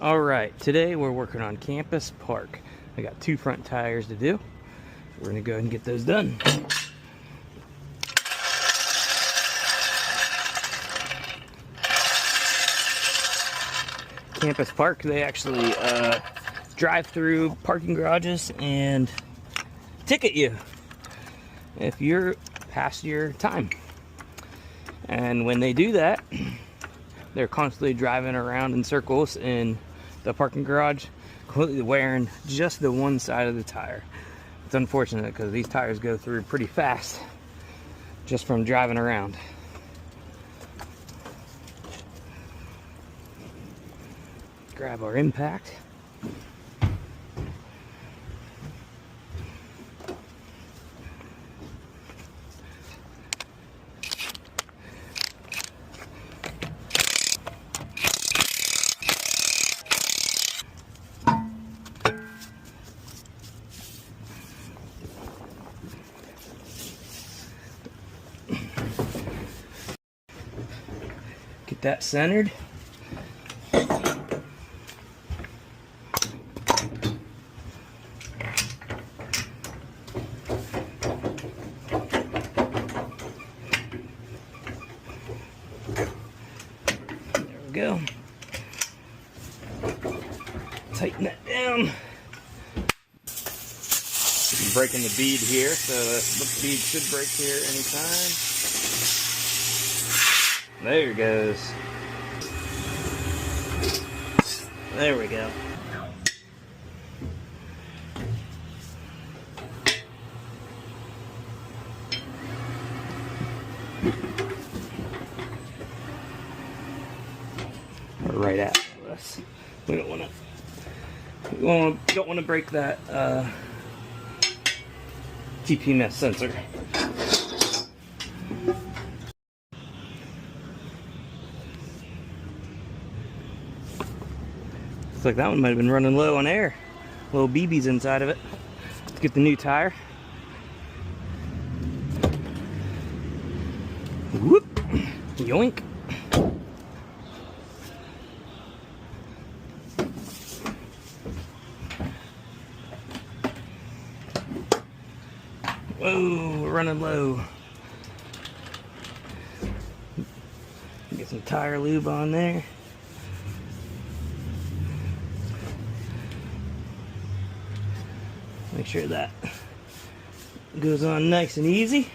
Alright, today we're working on Campus Park. I got 2 front tires to do. We're going to go ahead and get those done. Campus Park, they actually drive through parking garages and ticket you if you're past your time. And when they do that, they're constantly driving around in circles in the parking garage, completely wearing just the one side of the tire. It's unfortunate because these tires go through pretty fast just from driving around. Grab our impact. Get that centered. There we go. Tighten that down. I'm breaking the bead here, so the bead should break here anytime. There it goes. There we go. Right at us. We don't want to break that TPMS sensor. Looks like that one might have been running low on air. Little BB's inside of it. Let's get the new tire. Whoop! Yoink! Whoa, we're running low. Get some tire lube on there. Make sure that goes on nice and easy.